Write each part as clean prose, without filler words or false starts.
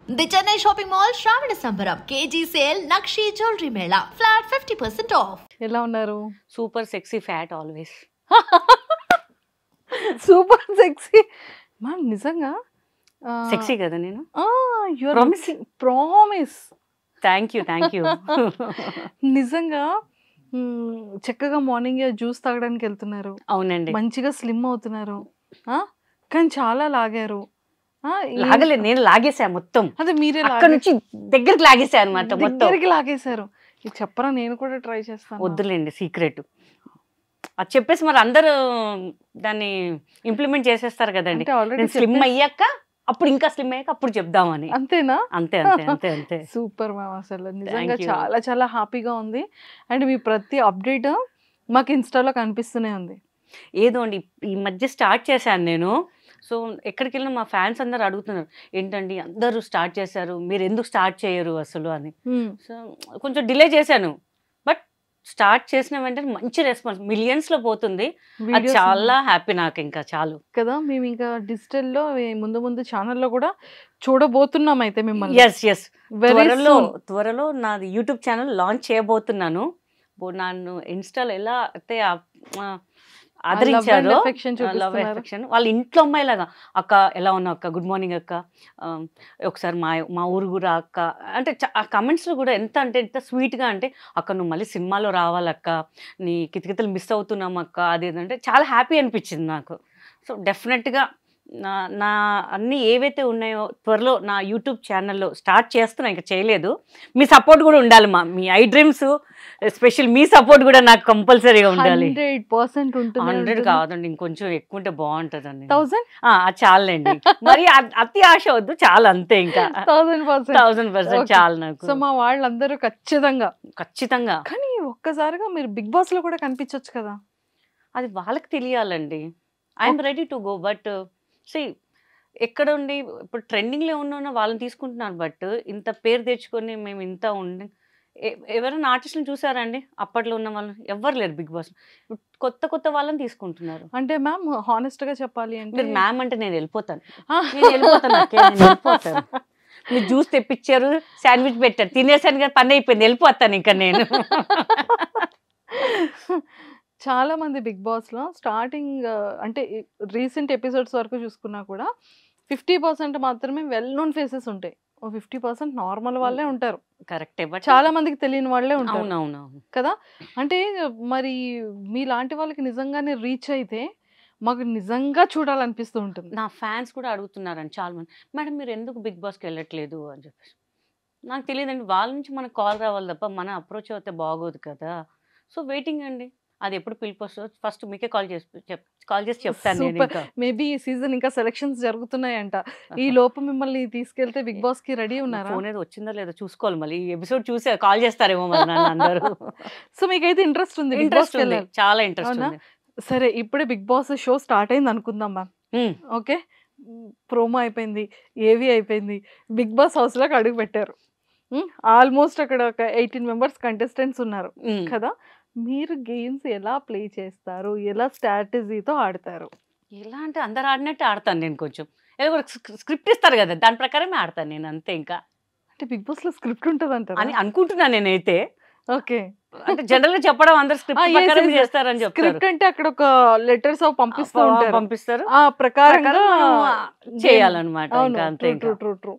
The Chennai Shopping Mall Shravana Sambaram KG Sale Nakshi Jewelry Mela Flat 50% off. ఎలా ఉన్నారు? Super sexy fat always. Super sexy ma'am, నిజంగా sexy కదా నేను? Your Promise? Promise. Thank you. నిజంగా చక్కగా morning juice తాగడానికి వెళ్తున్నారు, అవునండి. మంచిగా స్లిమ్ అవుతున్నారు, కానీ చాలా లాగారు. లాగలేదు, నేను లాగేసా మొత్తం. అదే మీరే అక్కడ నుంచి దగ్గరికి లాగేసా అనమాట మొత్తం. దగ్గరికి లాగేశారు. ఇది చెప్పరా, నేను కూడా ట్రై చేస్తాను. వద్దులేండి సీక్రెట్ అది చెప్పేసి మరి అందరూ దాన్ని ఇంప్లిమెంట్ చేసేస్తారు కదండి. అంటే ఆల్రెడీ నేను స్లిమ్ అయ్యాక అప్పుడు ఇంకా స్లిమ్ అయ్యాక అప్పుడు చెప్దామని. అంతేనా? అంతే. సూపర్ మ్యామ్, అసలు నిజంగా you. చాలా చాలా హ్యాపీగా ఉంది. అండ్ మీ ప్రతి అప్డేట్ మాకు ఇన్స్టాలో కనిపిస్తూనే ఉంది. ఏదో అండి ఈ మధ్య స్టార్ట్ చేశాను నేను. సో ఎక్కడికి వెళ్ళినా మా ఫ్యాన్స్ అందరు అడుగుతున్నారు, ఏంటండి అందరూ స్టార్ట్ చేశారు, మీరు ఎందుకు స్టార్ట్ చేయరు అసలు అని. సో కొంచెం డిలే చేశాను, బట్ స్టార్ట్ చేసిన వెంటనే మంచి రెస్పాన్స్ మిలియన్స్లో పోతుంది. అది Videos చాలా హ్యాపీ నాకు, ఇంకా చాలు కదా. మేము ఇంకా డిజిటల్లో ముందు ఛానల్లో కూడా చూడబోతున్నాం అయితే మిమ్మల్ని. ఎస్ త్వరలో నాది యూట్యూబ్ ఛానల్ లాంచ్ చేయబోతున్నాను. నన్ను ఇన్స్టాలో ఎలా అయితే ఆదరించారో, లవ్ ఎఫెక్షన్, వాళ్ళ ఇంట్లో అమ్మాయిలాగా, అక్క ఎలా ఉన్నావు అక్క, గుడ్ మార్నింగ్ అక్క, ఒకసారి మా ఊరు కూడా అక్క అంటే ఆ కమెంట్స్లో కూడా ఎంత స్వీట్గా అంటే, అక్క నువ్వు మళ్ళీ సినిమాలో రావాలక్క, నీ కితకితలు మిస్ అవుతున్నాం అక్క, అది అంటే చాలా హ్యాపీ అనిపించింది నాకు. సో డెఫినెట్గా నా అన్నీ ఏవైతే ఉన్నాయో త్వరలో నా యూట్యూబ్ ఛానల్లో స్టార్ట్ చేస్తున్నా, ఇంకా చేయలేదు. మీ సపోర్ట్ కూడా ఉండాలి, me I dreams special me support కూడా నాకు కంపల్సరీగా ఉండాలి. 100% ఉంటుంది. 100 కాదండి, ఇంకొంచెం ఎక్కువ ఉంటే బాగుంటుందండి. 1000 అది చాలండి, మరి అతి ఆశ వద్దు, చాలా అంతే, ఇంకా 1000% చాలు నాకు. సో మా వాళ్ళందరూ ఖచ్చితంగా కానీ ఒక్కసారిగా మీరు బిగ్ బాస్ లో కూడా కనిపించొచ్చు కదా. అది వాళ్ళకి తెలియాలండి. I'm ready to go, but ఎక్కడ ఉండి ఇప్పుడు ట్రెండింగ్లో ఉన్న వాళ్ళని తీసుకుంటున్నారు, బట్ ఇంత పేరు తెచ్చుకొని మేము ఇంత ఉండి ఎవరైనా ఆర్టిస్టులను చూసారండి? అప్పట్లో ఉన్న వాళ్ళని ఎవ్వరు లేరు బిగ్ బాస్. కొత్త వాళ్ళని తీసుకుంటున్నారు. అంటే మ్యామ్ హానెస్ట్ గా చెప్పాలి అంటే, మీరు మ్యామ్ అంటే నేను వెళ్ళిపోతాను. మీరు జ్యూస్ తెప్పించారు, శాండ్విచ్ పెట్టారు, తినేసాను కదా, పని అయిపోయింది, వెళ్ళిపోతాను ఇంకా నేను. చాలా మంది బిగ్ బాస్ లో స్టార్టింగ్ అంటే రీసెంట్ ఎపిసోడ్స్ వరకు చూసుకున్నా కూడా 50% మాత్రమే వెల్ నోన్ ఫేసెస్ ఉంటాయి, 50% నార్మల్ వాళ్ళే ఉంటారు. కరెక్టే, బట్ చాలా మందికి తెలియని వాళ్ళే ఉంటారు అవునవును కదా. అంటే మరి మీలాంటి వాళ్ళకి నిజంగానే రీచ్ అయితే మాకు నిజంగా చూడాలనిపిస్తూ ఉంటుంది. నా ఫ్యాన్స్ కూడా అడుగుతున్నారండి చాలా మంది, మేడం మీరు ఎందుకు బిగ్ బాస్కి వెళ్ళట్లేదు అని చెప్పేసి. నాకు తెలియదండి, వాళ్ళ నుంచి మనకు కాల్ రావాలి తప్ప మన అప్రోచ్ అయితే బాగోదు కదా. సో వెయిటింగ్ అండి, అది ఎప్పుడు పిలుపు వస్తుందో ఫస్ట్ మీకే కాల్ చేసి చెప్తాను నేను. ఇంకా మేబీ ఈ సీజన్ ఇంకా సెలక్షన్స్ జరుగుతున్నాయంట, ఈ లోపు మిమ్మల్ని తీసుకెళ్తే బిగ్ బాస్ కి రెడీ ఉన్నారా? ఫోన్ ఏదో వచ్చిందో లేదో చూసుకోవాలి, మళ్ళీ ఈ ఎపిసోడ్ చూసే కాల్ చేస్తారేమో మరి నన్ను అందరూ. సో మీకైతే ఇంట్రెస్ట్ ఉంది? ఇంట్రెస్ట్ ఉంది, చాలా ఇంట్రెస్ట్ ఉంది. సరే, ఇప్పుడే బిగ్ బాస్ షో స్టార్ట్ అయింది అనుకుందాం మ్యామ్. ఓకే, ప్రోమో అయిపోయింది, ఏవి అయిపోయింది, బిగ్ బాస్ హౌస్ లోకి అడుగు పెట్టారు. ఆల్మోస్ట్ అక్కడ ఒక 18 మెంబర్స్ కంటెస్టెంట్స్ ఉన్నారు కదా. మీరు గేమ్స్ ఎలా ప్లే చేస్తారు, ఎలా స్ట్రాటజీతో ఆడతారు? ఎలా అంటే అందరు ఆడినట్టు ఆడతాను నేను. కొంచెం ఏదో కూడా స్క్రిప్ట్ ఇస్తారు కదా, దాని ప్రకారమే ఆడతాను నేను, అంతే. ఇంకా అంటే బిగ్ బాస్ లో స్క్రిప్ట్ ఉంటుంది అంటారు అని అనుకుంటున్నాను నేనైతే. ఓకే, అంటే జనరల్ గా చెప్పడం అందరు స్క్రిప్ట్ ప్రకారం చేస్తారని చెప్తారు. స్క్రిప్ట్ అంటే అక్కడ ఒక లెటర్స్ పంపిస్తారు, ఆ ప్రకారంగా చేయాలన్నమాట. ఇంకా అంతే. ట్రూ.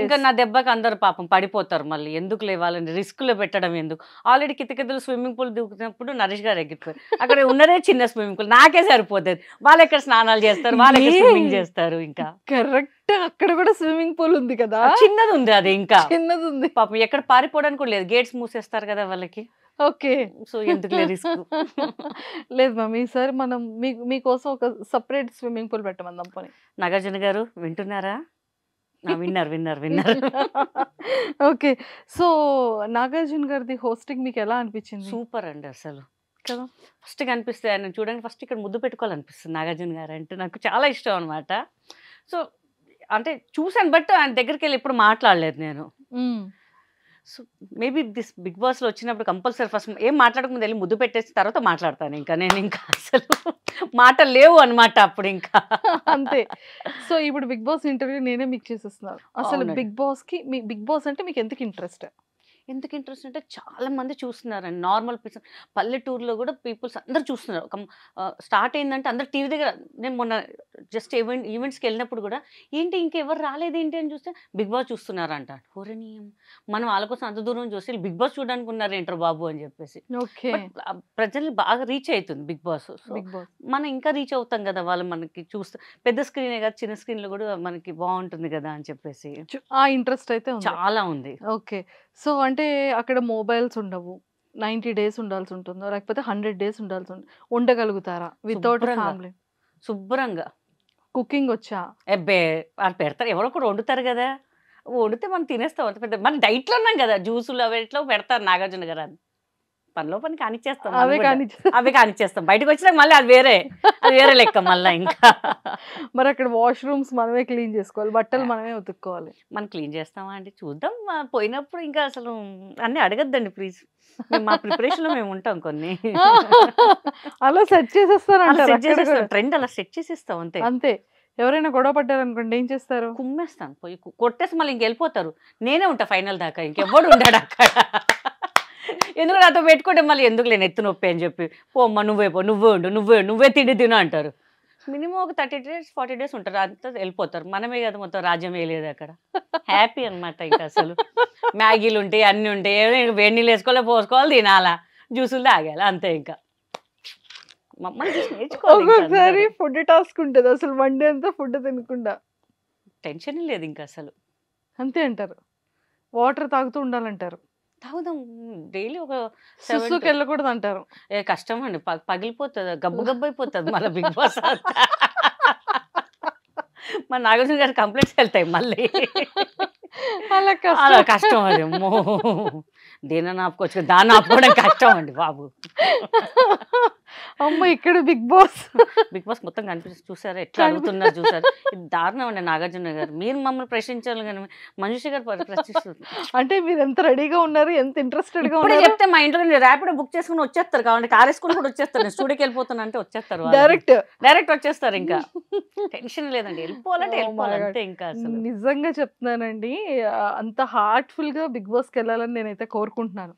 ఇంకా నా దెబ్బకి అందరు పాపం పడిపోతారు, మళ్ళీ ఎందుకు లేవాలని రిస్క్ లో పెట్టడం ఎందుకు. ఆల్రెడీ కితకితలు స్విమ్మింగ్ పూల్ దిగుతున్నప్పుడు నరేష్ గారు ఎగిరిపోయారు, అక్కడ ఉన్నదే చిన్న స్విమ్మింగ్ పూల్, నాకే సరిపోతుంది. వాళ్ళు ఎక్కడ స్నానాలు చేస్తారు, వాళ్ళు ఎక్కడ స్విమ్మింగ్ చేస్తారు. ఇంకా కరెక్ట్, అక్కడ కూడా స్విమ్మింగ్ పూల్ ఉంది కదా, చిన్నది ఉంది, అది ఇంకా చిన్నది ఉంది. పాపం ఎక్కడ పారిపోవడానికి కూడా లేదు, గేట్స్ మూసేస్తారు కదా వాళ్ళకి. ఓకే, సో ఎందుకు రిస్క్. లేదు మ్యామ్, ఈసారి మనం మీకోసం ఒక సపరేట్ స్విమ్మింగ్ పూల్ పెట్టమందాం పోనీ. నాగార్జున గారు వింటున్నారా? విన్నర్. ఓకే, సో నాగార్జున గారిది హోస్టింగ్ మీకు ఎలా అనిపించింది? సూపర్ అండి అసలు కదా. ఫస్ట్ కనిపిస్తే ఆయన చూడండి, ఫస్ట్ ఇక్కడ ముద్దు పెట్టుకోవాలనిపిస్తుంది. నాగార్జున గారు అంటే నాకు చాలా ఇష్టం అనమాట. సో అంటే చూసాను, బట్ ఆయన దగ్గరికి వెళ్ళి ఎప్పుడు మాట్లాడలేదు నేను. సో మేబీ దిస్ బిగ్ బాస్లో వచ్చినప్పుడు కంపల్సరీ ఫస్ట్ ఏం మాట్లాడకముందు వెళ్ళి ముద్దు పెట్టేసి తర్వాత మాట్లాడతాను. ఇంకా నేను ఇంకా అసలు మాటలు లేవు అనమాట అప్పుడు ఇంకా. అంతే. సో ఇప్పుడు బిగ్ బాస్ ఇంటర్వ్యూ నేనే మీకు చేసేస్తున్నాను. అసలు అవునండి. బిగ్ బాస్ అంటే మీకు ఎందుకు ఇంట్రెస్ట్? ఎందుకు ఇంట్రెస్ట్ అంటే చాలా మంది చూస్తున్నారండి. నార్మల్ పీపుల్ పల్లెటూరులో కూడా పీపుల్స్ అందరూ చూస్తున్నారు. స్టార్ట్ అయిందంటే అందరు టీవీ దగ్గర. నేను మొన్న జస్ట్ ఈవెంట్స్కి వెళ్ళినప్పుడు కూడా ఏంటి ఇంకెవరు రాలేదేంటి అని చూస్తే బిగ్ బాస్ చూస్తున్నారంట. ఓరనీయం మనం వాళ్ళ కోసం అంత దూరం చూసి బిగ్ బాస్ చూడడానికి ఉన్నారు ఏంటారు బాబు అని చెప్పేసి. ఓకే. ప్రజలు బాగా రీచ్ అవుతుంది బిగ్ బాస్. బిగ్ బాస్ మనం ఇంకా రీచ్ అవుతాం కదా, వాళ్ళు మనకి చూస్తే పెద్ద స్క్రీనే కదా, చిన్న స్క్రీన్లో కూడా మనకి బాగుంటుంది కదా అని చెప్పేసి ఆ ఇంట్రెస్ట్ అయితే ఉంది. చాలా ఉంది. ఓకే. సో అంటే అక్కడ మొబైల్స్ ఉండవు. 90 డేస్ ఉండాల్సి ఉంటుందో లేకపోతే 100 డేస్ ఉండాల్సి ఉంటుంది. ఉండగలుగుతారా వితౌట్ శుభ్రంగా. ఫ్యామిలీ? శుభ్రంగా. కుకింగ్ వచ్చా? ఎబ్బే వాళ్ళు పెడతారు, ఎవరో ఒకరు వండుతారు కదా, వండితే మనం తినేస్తాం. అంత పెద్ద మన డైట్లో ఉన్నాం కదా, జ్యూసులు అవి ఎట్లా పెడతారు నాగార్జున గారు. అది పనిలో పని కానిచ్చేస్తాం, అవే కానీ అవే కానిచ్చేస్తాం. బయటకు వచ్చినాక మళ్ళీ అది వేరే లెక్క మళ్ళీ ఇంకా. మరి అక్కడ వాష్రూమ్స్ మనమే క్లీన్ చేసుకోవాలి, బట్టలు మనమే ఉతుక్కోవాలి. మనం క్లీన్ చేస్తామా అండి, చూద్దాం. పోయినప్పుడు ఇంకా అసలు అన్నీ అడగద్దండి ప్లీజ్. మా ప్రిపరేషన్లో మేము ఉంటాం కొన్ని. అలా సెట్ చేసేస్తారు. ట్రెండ్ అలా సెట్ చేసేస్తాం అంతే. అంతే. ఎవరైనా గొడవ పడ్డారు అనుకోండి ఏం చేస్తారు? కుమ్మేస్తాను పోయి, కొట్టేసి మళ్ళీ ఇంకెళ్ళిపోతారు. నేనే ఉంటా ఫైనల్ దాకా, ఇంకెవ్వడు ఉంటాడు అక్కడ. ఎందుకు నాతో పెట్టుకుంటే మళ్ళీ ఎందుకు లేని ఎత్తు నొప్పి అని చెప్పి, పోమ్మ నువ్వే పో, నువ్వే తిండి తిను అంటారు. మినిమం ఒక 30 days 40 days ఉంటారు, అంతా వెళ్ళిపోతారు. మనమే కదా మొత్తం రాజ్యమే లేదు అక్కడ. హ్యాపీ అనమాట ఇంకా అసలు. మ్యాగీలు ఉంటాయి, అన్నీ ఉంటాయి, వేడి నీళ్ళు వేసుకోవాలి, పోసుకోవాలి, తినాలా, జ్యూసులు తాగాలి, అంతే ఇంకా. మమ్మల్ని చూసి నేర్చుకోవాలి. ఒక్కొక్కసారి ఫుడ్ టాస్క్ ఉంటుంది అసలు, మండే అంతా ఫుడ్ తినకుండా. టెన్షన్ లేదు ఇంకా అసలు. అంతే అంటారు. వాటర్ తాగుతూ ఉండాలంటారు. తాగుదాం డైలీ ఒక సుసుకి వెళ్ళకూడదు అంటారు. కష్టం అండి, పగిలిపోతుంది, గబ్బు అయిపోతుంది మళ్ళీ బిగ్ బాస్. మన నాగార్జున గారి కంప్లైంట్స్ వెళ్తాయి మళ్ళీ. అలా అలా కష్టం అది. అమ్మో, దేని ఆపుకోవచ్చు, దాన్ని ఆపుకోవడం కష్టం అండి బాబు. అమ్మ ఇక్కడ బిగ్ బాస్ మొత్తం కనిపిస్తుంది చూసారా, ఎట్లా అడుగుతున్నారు చూసారు. ఇది దారుణం అండి నాగార్జున గారు. మీరు మమ్మల్ని ప్రశ్నించాలి కానీ మంజుష గారు ప్రశ్నిస్తుంది. అంటే మీరు ఎంత రెడీగా ఉన్నారు, ఎంత ఇంట్రెస్టెడ్ గా ఇప్పుడు ఉన్నారు. చెప్తే మా ఇంట్లో ర్యాపిడో బుక్ చేసుకుని వచ్చేస్తారు, కాబట్టి కార్ వేసుకుని కూడా వచ్చేస్తారు. నేను స్టూడియోకి వెళ్ళిపోతున్నా అంటే వచ్చేస్తారు, డైరెక్ట్ వచ్చేస్తారు. ఇంకా టెన్షన్ లేదండి, వెళ్ళిపోవాలంటే వెళ్ళిపోవాలి అంతే ఇంకా అసలు. నిజంగా చెప్తున్నానండి, అంత హార్ట్ఫుల్ గా బిగ్ బాస్ కి వెళ్ళాలని నేనైతే కోరుకుంటున్నాను.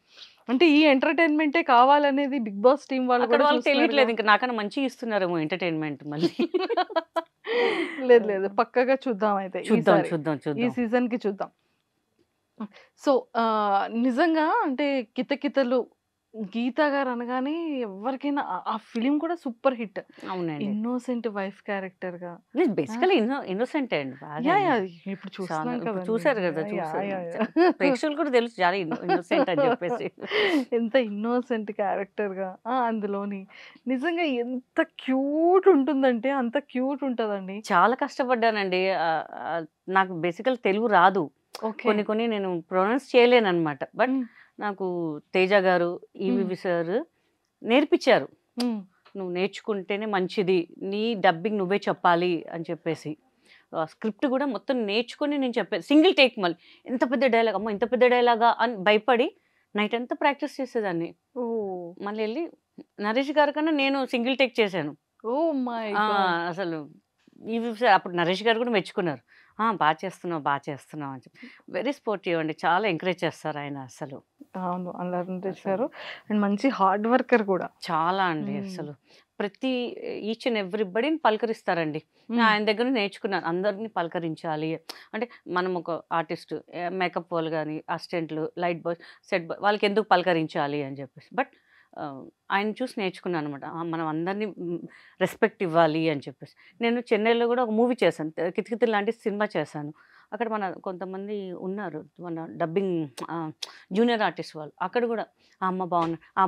అంటే ఈ ఎంటర్టైన్మెంటే కావాలనేది బిగ్ బాస్ టీం వాళ్ళు కూడా వాళ్ళకి తెలియట్లేదు, ఇంకా నాకన్నా మంచిగా ఇస్తున్నారేమో ఎంటర్టైన్మెంట్ మళ్ళీ. లేదు పక్కగా చూద్దాం అయితే, చూద్దాం ఈ సీజన్ కి చూద్దాం. సో నిజంగా అంటే కితకితలు గీతా గారు అనగానే ఎవరికైనా ఆ ఫిలిం కూడా సూపర్ హిట్. అవునండి, ఇన్నోసెంట్ వైఫ్ క్యారెక్టర్ గా. బేసికలీ ఇన్నోసెంట్ అండి. ఇప్పుడు చూస్తున్నాం కదా, చూసారు కదా, ప్రేక్షకులు కూడా తెలుసు చాలా ఇన్నోసెంట్ అని చెప్పేసి. ఎంత ఇన్నోసెంట్ క్యారెక్టర్ గా అందులోని నిజంగా ఎంత క్యూట్ ఉంటుందంటే అంత క్యూట్ ఉంటదండి. చాలా కష్టపడ్డానండి. నాకు బేసికల్ తెలుగు రాదు, కొన్ని నేను ప్రొనౌన్స్ చేయలేను అనమాట. బట్ నాకు తేజ గారు, ఈవివి సార్ నేర్పించారు. నువ్వు నేర్చుకుంటేనే మంచిది, నీ డబ్బింగ్ నువ్వే చెప్పాలి అని చెప్పేసి. స్క్రిప్ట్ కూడా మొత్తం నేర్చుకొని నేను చెప్పాను, సింగిల్ టేక్. మళ్ళీ ఎంత పెద్ద డైలాగ్, అమ్మ ఇంత పెద్ద డైలాగా అని భయపడి నైట్ అంతా ప్రాక్టీస్ చేసేదాన్ని. మళ్ళీ వెళ్ళి నరేష్ గారి కన్నా నేను సింగిల్ టేక్ చేశాను. అసలు ఈవివి సార్ అప్పుడు నరేష్ గారు కూడా మెచ్చుకున్నారు, బాగా చేస్తున్నావు అని చెప్పి. వెరీ స్పోర్టివ్ అండి, చాలా ఎంకరేజ్ చేస్తారు ఆయన అసలు. అవును, అలా చేశారు. అండ్ మంచి హార్డ్ వర్కర్ కూడా చాలా అండి. అసలు ప్రతి ఈచ్ అండ్ ఎవ్రీబడిని పలకరిస్తారండి. ఆయన దగ్గర నేర్చుకున్నాను, అందరినీ పలకరించాలి అంటే. మనం ఒక ఆర్టిస్ట్, మేకప్ వాళ్ళు కానీ, అసిస్టెంట్లు, లైట్ బాయ్, సెట్ బాయ్, వాళ్ళకి ఎందుకు పలకరించాలి అని చెప్పేసి. బట్ ఆయన చూసి నేర్చుకున్నాను అనమాట, మనం అందరినీ రెస్పెక్ట్ ఇవ్వాలి అని చెప్పేసి. నేను చెన్నైలో కూడా ఒక మూవీ చేశాను, కితకితలు లాంటి సినిమా చేశాను. అక్కడ మన కొంతమంది ఉన్నారు, మన డబ్బింగ్ జూనియర్ ఆర్టిస్ట్ వాళ్ళు. అక్కడ కూడా అమ్మ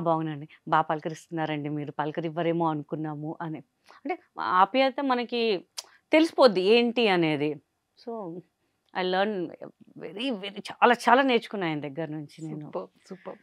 బాగున్నాండి, బాగా పలకరిస్తున్నారండి, మీరు పలకరివ్వరేమో అనుకున్నాము అని. అంటే ఆప్యాయత మనకి తెలిసిపోద్ది ఏంటి అనేది. సో ఐ లెర్న్ వెరీ చాలా నేర్చుకున్నాను ఆయన దగ్గర నుంచి నేను. సూపర్.